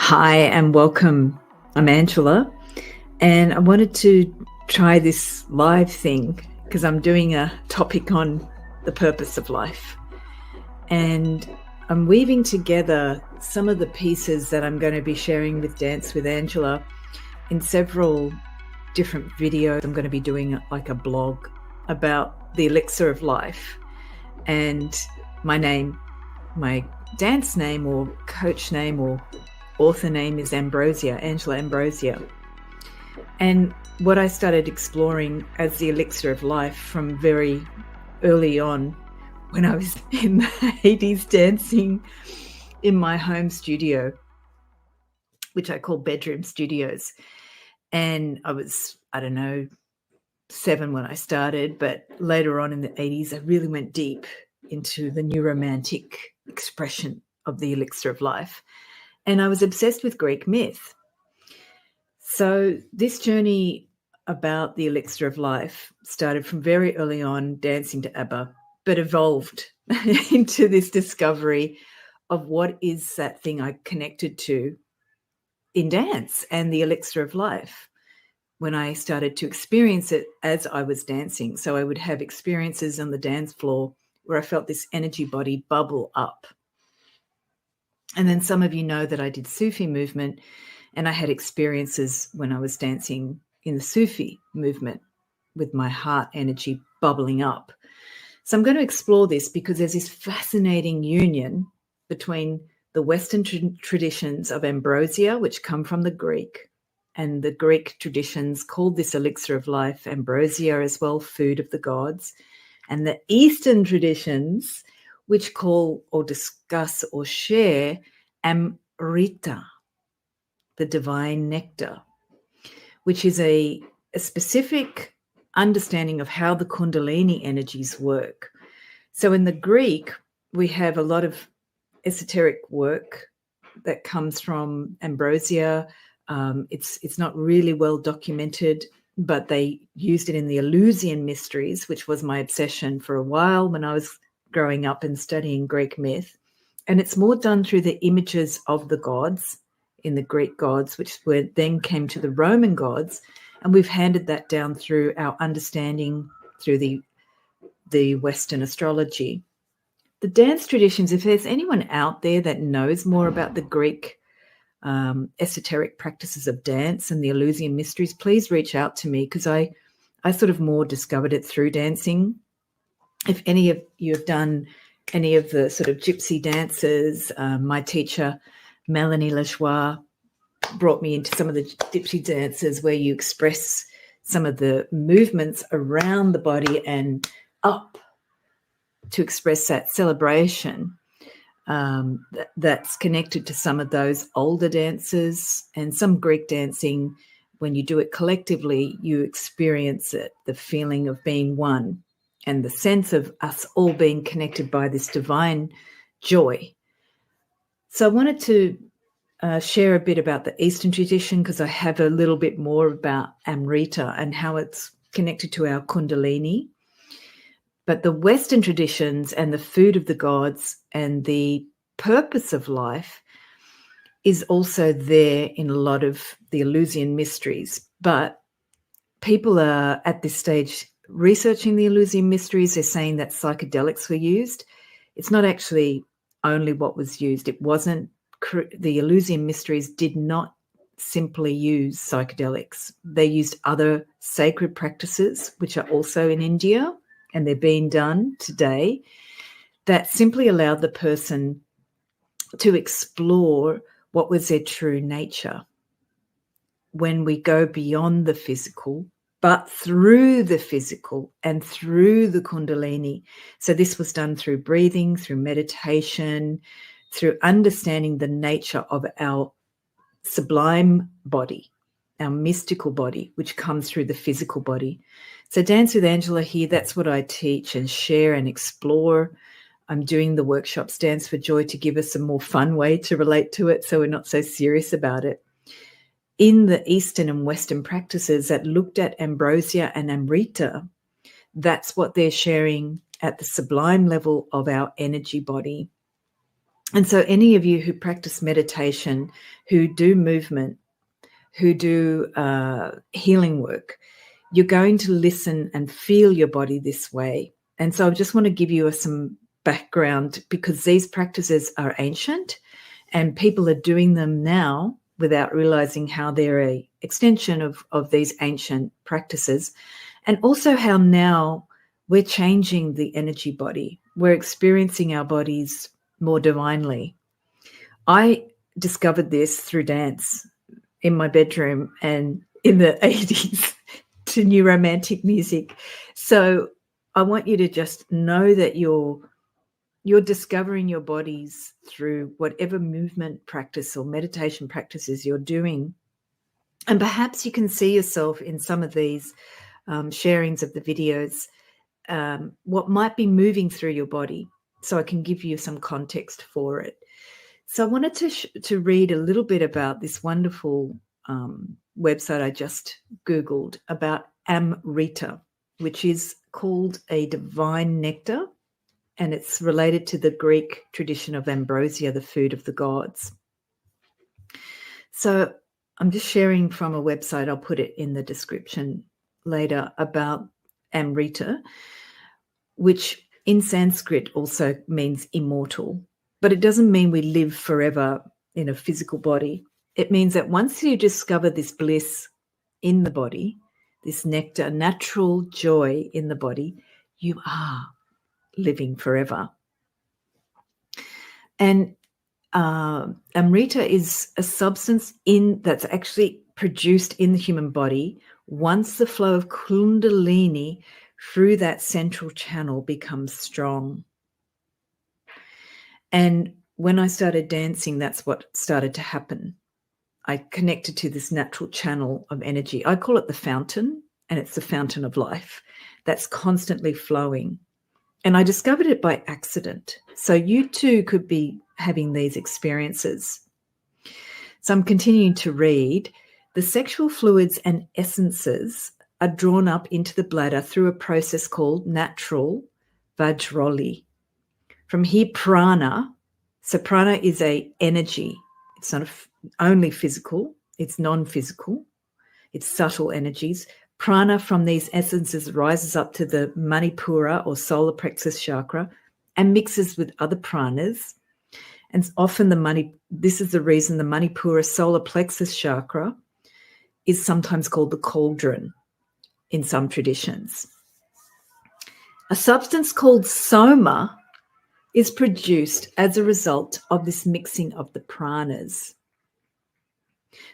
Hi and welcome. I'm Angela, and I wanted to try this live thing because I'm doing a topic on the purpose of life. And I'm weaving together some of the pieces that I'm going to be sharing with Dance with Angela in several different videos. I'm going to be doing like a blog about the Elixir of Life. And my dance name or coach name or author name is Ambrosia, Angela Ambrosia. And what I started exploring as the Elixir of Life from very early on when I was in the 80s dancing in my home studio, which I call bedroom studios. And I was, 7 when I started, but later on in the 80s, I really went deep into the new romantic expression of the Elixir of Life. And I was obsessed with Greek myth. So this journey about the Elixir of Life started from very early on dancing to ABBA, but evolved into this discovery of what is that thing I connected to in dance and the Elixir of Life when I started to experience it as I was dancing. So I would have experiences on the dance floor where I felt this energy body bubble up. And then some of you know that I did Sufi movement, and I had experiences when I was dancing in the Sufi movement with my heart energy bubbling up. So I'm going to explore this because there's this fascinating union between the Western traditions of Ambrosia, which come from the Greek, and the Greek traditions called this Elixir of Life Ambrosia as well, food of the gods, and the Eastern traditions which call or discuss or share Amrita, the divine nectar, which is a specific understanding of how the Kundalini energies work. So in the Greek, we have a lot of esoteric work that comes from Ambrosia. It's not really well documented, but they used it in the Eleusian Mysteries, which was my obsession for a while when I was growing up and studying Greek myth. And it's more done through the images of the gods in the Greek gods, which then came to the Roman gods. And we've handed that down through our understanding through the Western astrology. The dance traditions, if there's anyone out there that knows more about the Greek esoteric practices of dance and the Eleusian Mysteries, please reach out to me because I sort of more discovered it through dancing. If any of you have done any of the sort of gypsy dances, my teacher, Melanie Lajoie, brought me into some of the gypsy dances where you express some of the movements around the body and up to express that celebration that's connected to some of those older dances and some Greek dancing. When you do it collectively, you experience it, the feeling of being one and the sense of us all being connected by this divine joy. So I wanted to share a bit about the Eastern tradition because I have a little bit more about Amrita and how it's connected to our Kundalini. But the Western traditions and the food of the gods and the purpose of life is also there in a lot of the Eleusian Mysteries. But people are at this stage researching the Eleusian Mysteries. They're saying that psychedelics were used. It's not actually only what was used. It wasn't, the Eleusian Mysteries did not simply use psychedelics. They used other sacred practices, which are also in India, and they're being done today, that simply allowed the person to explore what was their true nature. When we go beyond the physical, but through the physical and through the Kundalini. So this was done through breathing, through meditation, through understanding the nature of our sublime body, our mystical body, which comes through the physical body. So Dance with Angela here, that's what I teach and share and explore. I'm doing the workshops Dance for Joy to give us a more fun way to relate to it so we're not so serious about it. In the Eastern and Western practices that looked at Ambrosia and Amrita, that's what they're sharing at the sublime level of our energy body. And so any of you who practice meditation, who do movement, who do healing work, you're going to listen and feel your body this way. And so I just want to give you some background, because these practices are ancient and people are doing them now without realizing how they're an extension of these ancient practices, and also how now we're changing the energy body. We're experiencing our bodies more divinely. I discovered this through dance in my bedroom and in the 80s to new romantic music. So I want you to just know that you're discovering your bodies through whatever movement practice or meditation practices you're doing. And perhaps you can see yourself in some of these sharings of the videos, what might be moving through your body, so I can give you some context for it. So I wanted to read a little bit about this wonderful website I just Googled about Amrita, which is called a divine nectar, and it's related to the Greek tradition of Ambrosia, the food of the gods. So I'm just sharing from a website, I'll put it in the description later, about Amrita, which in Sanskrit also means immortal, but it doesn't mean we live forever in a physical body. It means that once you discover this bliss in the body, this nectar, natural joy in the body, you are living forever. And Amrita is a substance that's actually produced in the human body once the flow of Kundalini through that central channel becomes strong. And when I started dancing, that's what started to happen. I connected to this natural channel of energy. I call it the fountain, and it's the fountain of life that's constantly flowing. And I discovered it by accident. So you too could be having these experiences. So I'm continuing to read. The sexual fluids and essences are drawn up into the bladder through a process called natural vajroli. From here, prana. So prana is a energy. It's not only physical. It's non-physical. It's subtle energies. Prana from these essences rises up to the Manipura or solar plexus chakra and mixes with other pranas. And often this is the reason the Manipura solar plexus chakra is sometimes called the cauldron in some traditions. A substance called SOMA is produced as a result of this mixing of the pranas.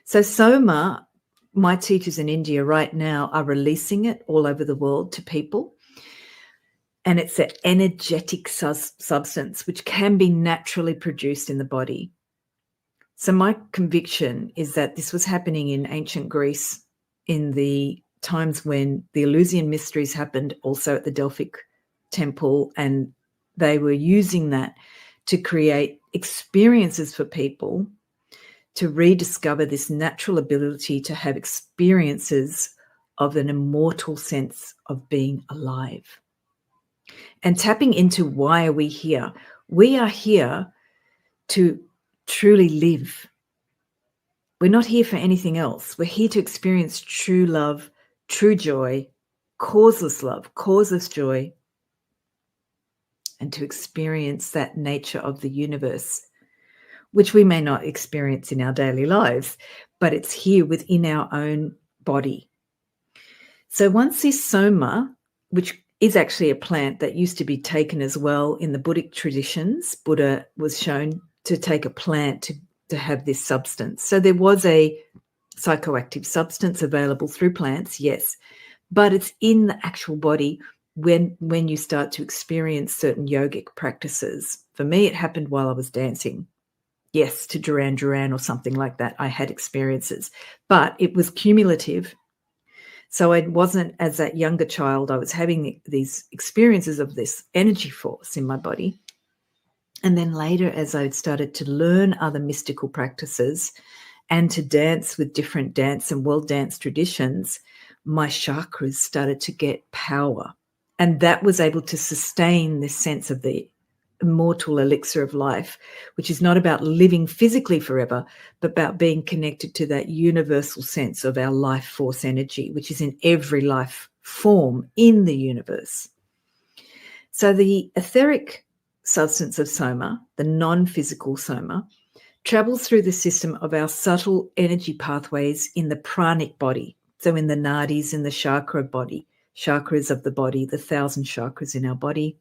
So SOMA, my teachers in India right now are releasing it all over the world to people. And it's an energetic substance which can be naturally produced in the body. So my conviction is that this was happening in ancient Greece in the times when the Eleusian Mysteries happened, also at the Delphic temple, and they were using that to create experiences for people to rediscover this natural ability to have experiences of an immortal sense of being alive. And tapping into why are we here? We are here to truly live. We're not here for anything else. We're here to experience true love, true joy, causeless love, causeless joy, and to experience that nature of the universe, which we may not experience in our daily lives, but it's here within our own body. So once this soma, which is actually a plant that used to be taken as well in the Buddhic traditions, Buddha was shown to take a plant to have this substance. So there was a psychoactive substance available through plants, yes, but it's in the actual body when you start to experience certain yogic practices. For me, it happened while I was dancing. Yes, to Duran Duran or something like that. I had experiences, but it was cumulative. So it wasn't, as that younger child, I was having these experiences of this energy force in my body. And then later, as I started to learn other mystical practices and to dance with different dance and world dance traditions, my chakras started to get power. And that was able to sustain this sense of the immortal elixir of life, which is not about living physically forever, but about being connected to that universal sense of our life force energy, which is in every life form in the universe. So the etheric substance of SOMA, the non-physical SOMA, travels through the system of our subtle energy pathways in the pranic body, so in the nadis, in the chakras of the body, the 1,000 chakras in our body.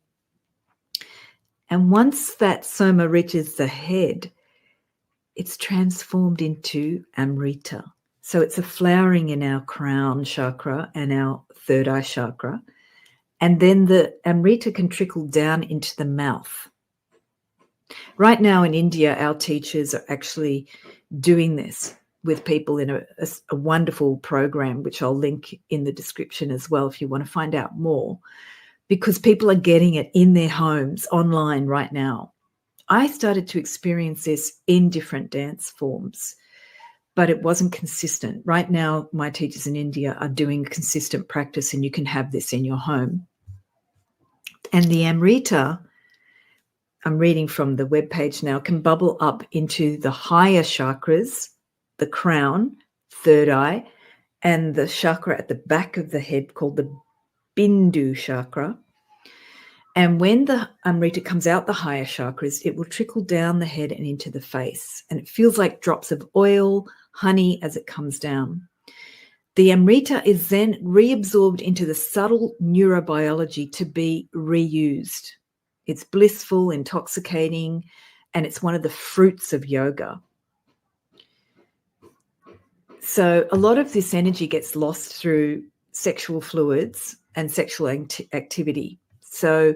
And once that SOMA reaches the head, it's transformed into Amrita. So it's a flowering in our crown chakra and our third eye chakra. And then the Amrita can trickle down into the mouth. Right now in India, our teachers are actually doing this with people in a wonderful program, which I'll link in the description as well if you want to find out more, because people are getting it in their homes online right now. I started to experience this in different dance forms, but it wasn't consistent. Right now, my teachers in India are doing consistent practice, and you can have this in your home. And the Amrita, I'm reading from the webpage now, can bubble up into the higher chakras, the crown, third eye, and the chakra at the back of the head called the Bindu chakra. And when the Amrita comes out the higher chakras, it will trickle down the head and into the face. And it feels like drops of oil, honey as it comes down. The Amrita is then reabsorbed into the subtle neurobiology to be reused. It's blissful, intoxicating, and it's one of the fruits of yoga. So a lot of this energy gets lost through sexual fluids and sexual activity. So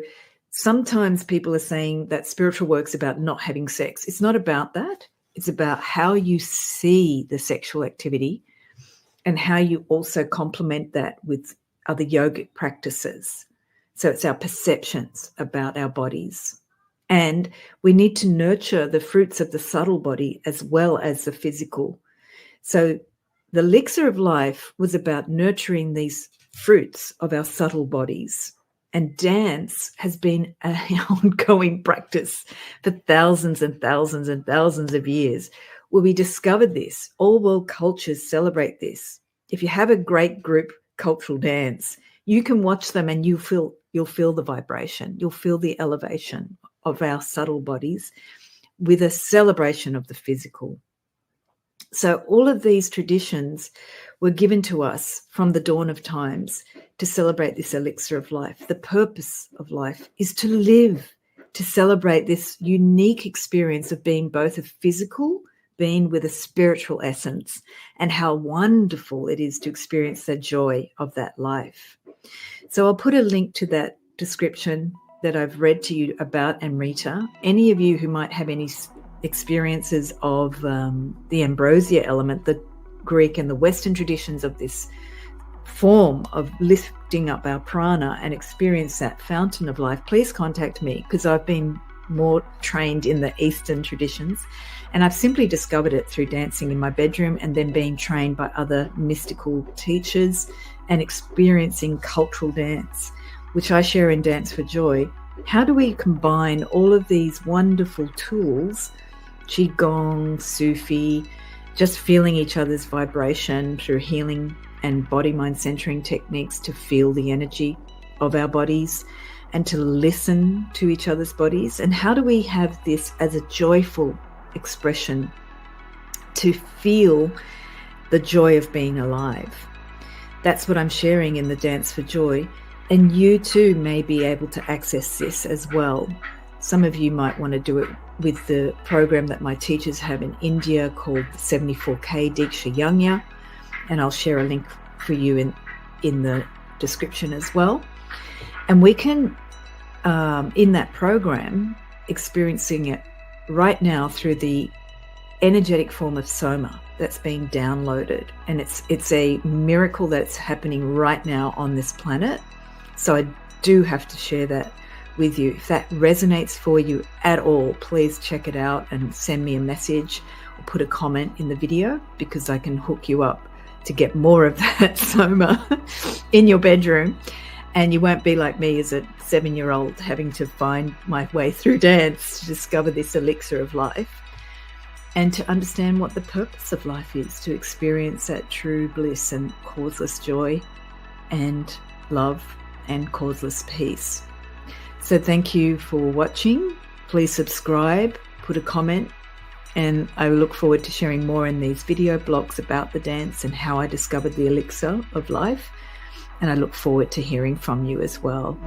sometimes people are saying that spiritual work's about not having sex. It's not about that. It's about how you see the sexual activity and how you also complement that with other yogic practices. So it's our perceptions about our bodies. And we need to nurture the fruits of the subtle body as well as the physical. So the elixir of life was about nurturing these fruits of our subtle bodies. And dance has been an ongoing practice for thousands and thousands and thousands of years, where we discovered this. All world cultures celebrate this. If you have a great group cultural dance, you can watch them and you'll feel the vibration. You'll feel the elevation of our subtle bodies with a celebration of the physical. So all of these traditions were given to us from the dawn of times to celebrate this elixir of life. The purpose of life is to live, to celebrate this unique experience of being both a physical being with a spiritual essence, and how wonderful it is to experience the joy of that life. So I'll put a link to that description that I've read to you about Amrita. Any of you who might have any experiences of the Ambrosia element, the Greek and the Western traditions of this form of lifting up our prana and experience that fountain of life, please contact me, because I've been more trained in the Eastern traditions, and I've simply discovered it through dancing in my bedroom and then being trained by other mystical teachers and experiencing cultural dance, which I share in Dance for Joy. How do we combine all of these wonderful tools, Qigong, Sufi, just feeling each other's vibration through healing and body-mind centering techniques to feel the energy of our bodies and to listen to each other's bodies? And how do we have this as a joyful expression to feel the joy of being alive? That's what I'm sharing in the Dance for Joy. And you too may be able to access this as well. Some of you might want to do it with the program that my teachers have in India called 74K Diksha Yajna, and I'll share a link for you in the description as well. And we can, in that program, experiencing it right now through the energetic form of SOMA that's being downloaded. And it's a miracle that's happening right now on this planet. So I do have to share that with you. If that resonates for you at all, please check it out and send me a message or put a comment in the video, because I can hook you up to get more of that SOMA in your bedroom. And you won't be like me as a 7-year-old having to find my way through dance to discover this elixir of life and to understand what the purpose of life is, to experience that true bliss and causeless joy and love and causeless peace. So thank you for watching. Please subscribe, put a comment, and I look forward to sharing more in these video blogs about the dance and how I discovered the elixir of life. And I look forward to hearing from you as well.